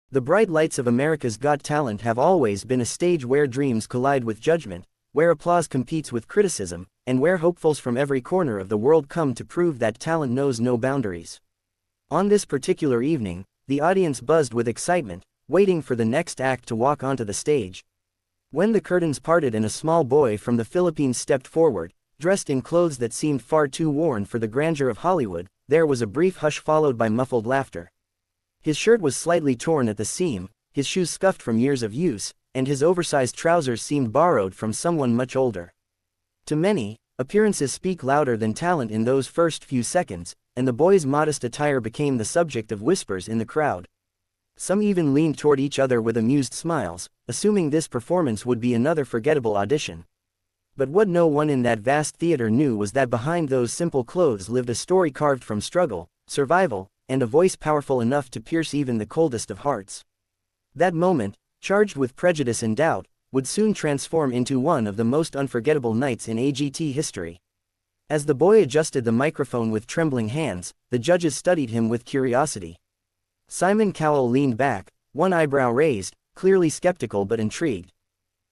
The bright lights of America's Got Talent have always been a stage where dreams collide with judgment, where applause competes with criticism, and where hopefuls from every corner of the world come to prove that talent knows no boundaries. On this particular evening, the audience buzzed with excitement, waiting for the next act to walk onto the stage. When the curtains parted and a small boy from the Philippines stepped forward, dressed in clothes that seemed far too worn for the grandeur of Hollywood, there was a brief hush followed by muffled laughter. His shirt was slightly torn at the seam, his shoes scuffed from years of use, and his oversized trousers seemed borrowed from someone much older. To many, appearances speak louder than talent in those first few seconds, and the boy's modest attire became the subject of whispers in the crowd. Some even leaned toward each other with amused smiles, assuming this performance would be another forgettable audition. But what no one in that vast theater knew was that behind those simple clothes lived a story carved from struggle, survival, and a voice powerful enough to pierce even the coldest of hearts. That moment, charged with prejudice and doubt, would soon transform into one of the most unforgettable nights in AGT history. As the boy adjusted the microphone with trembling hands, the judges studied him with curiosity. Simon Cowell leaned back, one eyebrow raised, clearly skeptical but intrigued.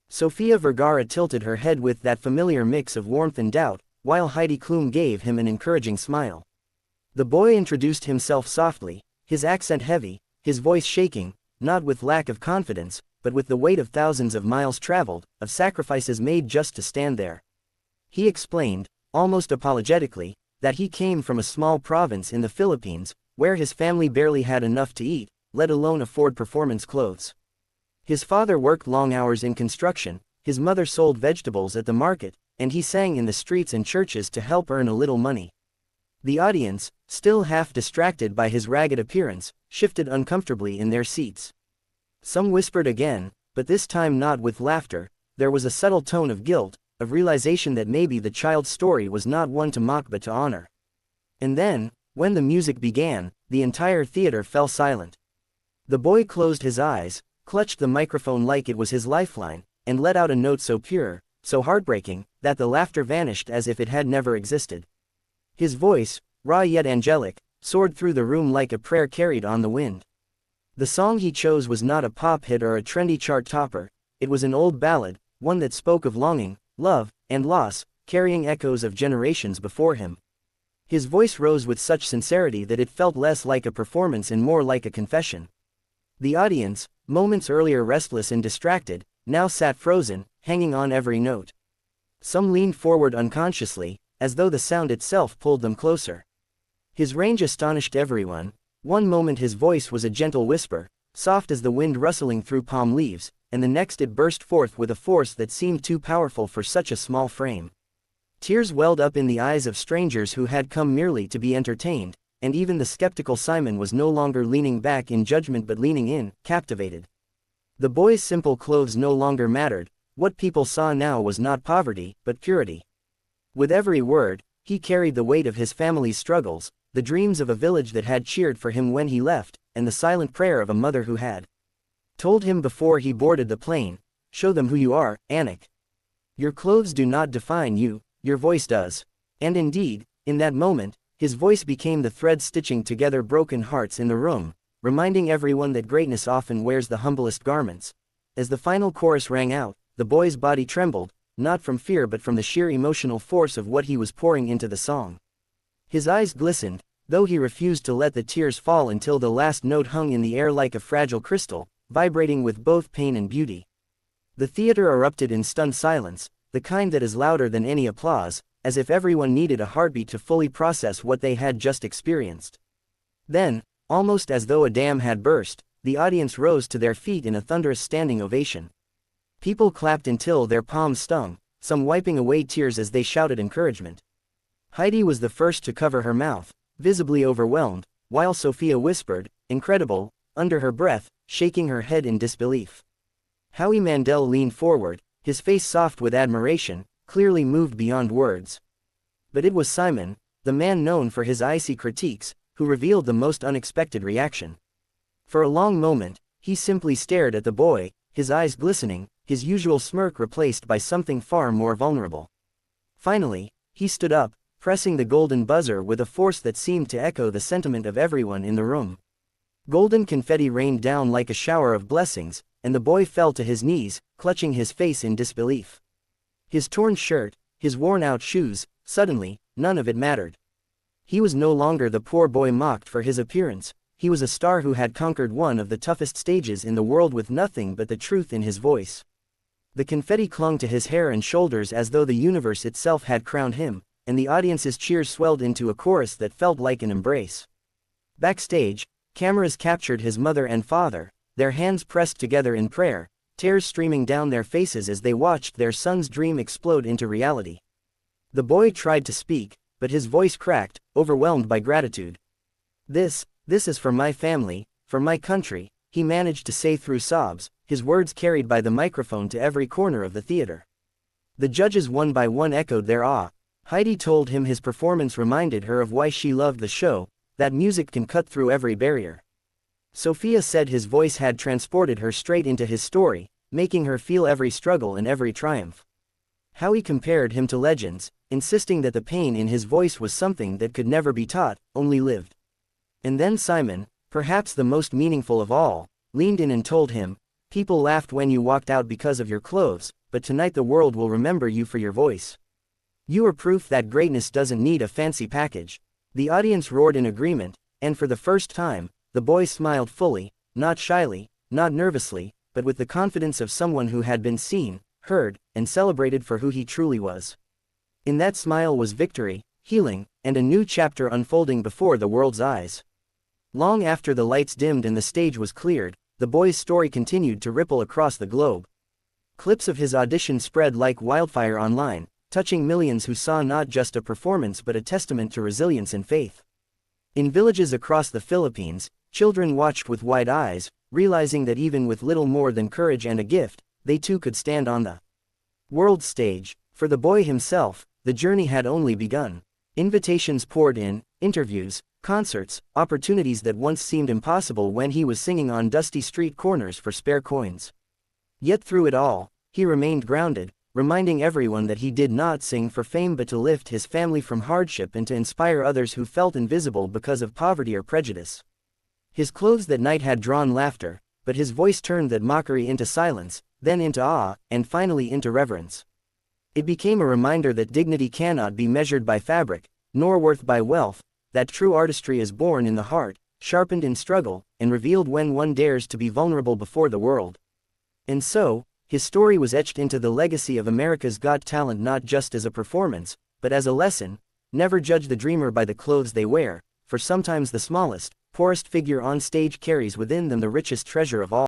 Sofia Vergara tilted her head with that familiar mix of warmth and doubt, while Heidi Klum gave him an encouraging smile. The boy introduced himself softly, his accent heavy, his voice shaking, not with lack of confidence, but with the weight of thousands of miles traveled, of sacrifices made just to stand there. He explained, almost apologetically, that he came from a small province in the Philippines, where his family barely had enough to eat, let alone afford performance clothes. His father worked long hours in construction, his mother sold vegetables at the market, and he sang in the streets and churches to help earn a little money. The audience, still half distracted by his ragged appearance, shifted uncomfortably in their seats. Some whispered again, but this time not with laughter. There was a subtle tone of guilt, of realization that maybe the child's story was not one to mock but to honor. And then, when the music began, the entire theater fell silent. The boy closed his eyes, clutched the microphone like it was his lifeline, and let out a note so pure, so heartbreaking, that the laughter vanished as if it had never existed. His voice, raw yet angelic, soared through the room like a prayer carried on the wind. The song he chose was not a pop hit or a trendy chart topper, it was an old ballad, one that spoke of longing, love, and loss, carrying echoes of generations before him. His voice rose with such sincerity that it felt less like a performance and more like a confession. The audience, moments earlier restless and distracted, now sat frozen, hanging on every note. Some leaned forward unconsciously, as though the sound itself pulled them closer. His range astonished everyone. One moment his voice was a gentle whisper, soft as the wind rustling through palm leaves, and the next it burst forth with a force that seemed too powerful for such a small frame. Tears welled up in the eyes of strangers who had come merely to be entertained, and even the skeptical Simon was no longer leaning back in judgment but leaning in, captivated. The boy's simple clothes no longer mattered. What people saw now was not poverty, but purity. With every word, he carried the weight of his family's struggles, the dreams of a village that had cheered for him when he left, and the silent prayer of a mother who had told him before he boarded the plane, "Show them who you are, Anik. Your clothes do not define you, your voice does." And indeed, in that moment, his voice became the thread stitching together broken hearts in the room, reminding everyone that greatness often wears the humblest garments. As the final chorus rang out, the boy's body trembled, not from fear but from the sheer emotional force of what he was pouring into the song. His eyes glistened, though he refused to let the tears fall until the last note hung in the air like a fragile crystal, vibrating with both pain and beauty. The theater erupted in stunned silence, the kind that is louder than any applause, as if everyone needed a heartbeat to fully process what they had just experienced. Then, almost as though a dam had burst, the audience rose to their feet in a thunderous standing ovation. People clapped until their palms stung, some wiping away tears as they shouted encouragement. Heidi was the first to cover her mouth, visibly overwhelmed, while Sofia whispered, "Incredible," under her breath, shaking her head in disbelief. Howie Mandel leaned forward, his face soft with admiration, clearly moved beyond words. But it was Simon, the man known for his icy critiques, who revealed the most unexpected reaction. For a long moment, he simply stared at the boy, his eyes glistening, his usual smirk replaced by something far more vulnerable. Finally, he stood up, pressing the golden buzzer with a force that seemed to echo the sentiment of everyone in the room. Golden confetti rained down like a shower of blessings, and the boy fell to his knees, clutching his face in disbelief. His torn shirt, his worn-out shoes, suddenly, none of it mattered. He was no longer the poor boy mocked for his appearance, he was a star who had conquered one of the toughest stages in the world with nothing but the truth in his voice. The confetti clung to his hair and shoulders as though the universe itself had crowned him, and the audience's cheers swelled into a chorus that felt like an embrace. Backstage, cameras captured his mother and father, their hands pressed together in prayer, tears streaming down their faces as they watched their son's dream explode into reality. The boy tried to speak, but his voice cracked, overwhelmed by gratitude. This is for my family, for my country, he managed to say through sobs, his words carried by the microphone to every corner of the theater. The judges one by one echoed their awe. Heidi told him his performance reminded her of why she loved the show, that music can cut through every barrier. Sophia said his voice had transported her straight into his story, making her feel every struggle and every triumph. Howie compared him to legends, insisting that the pain in his voice was something that could never be taught, only lived. And then Simon, perhaps the most meaningful of all, leaned in and told him, "People laughed when you walked out because of your clothes, but tonight the world will remember you for your voice. You are proof that greatness doesn't need a fancy package." The audience roared in agreement, and for the first time, the boy smiled fully, not shyly, not nervously, but with the confidence of someone who had been seen, heard, and celebrated for who he truly was. In that smile was victory, healing, and a new chapter unfolding before the world's eyes. Long after the lights dimmed and the stage was cleared, the boy's story continued to ripple across the globe. Clips of his audition spread like wildfire online, touching millions who saw not just a performance but a testament to resilience and faith. In villages across the Philippines, children watched with wide eyes, realizing that even with little more than courage and a gift, they too could stand on the world stage. For the boy himself, the journey had only begun. Invitations poured in, interviews, concerts, opportunities that once seemed impossible when he was singing on dusty street corners for spare coins. Yet through it all, he remained grounded, reminding everyone that he did not sing for fame but to lift his family from hardship and to inspire others who felt invisible because of poverty or prejudice. His clothes that night had drawn laughter, but his voice turned that mockery into silence, then into awe, and finally into reverence. It became a reminder that dignity cannot be measured by fabric, nor worth by wealth, that true artistry is born in the heart, sharpened in struggle, and revealed when one dares to be vulnerable before the world. And so, his story was etched into the legacy of America's Got Talent not just as a performance, but as a lesson. Never judge the dreamer by the clothes they wear, for sometimes the smallest, poorest figure on stage carries within them the richest treasure of all.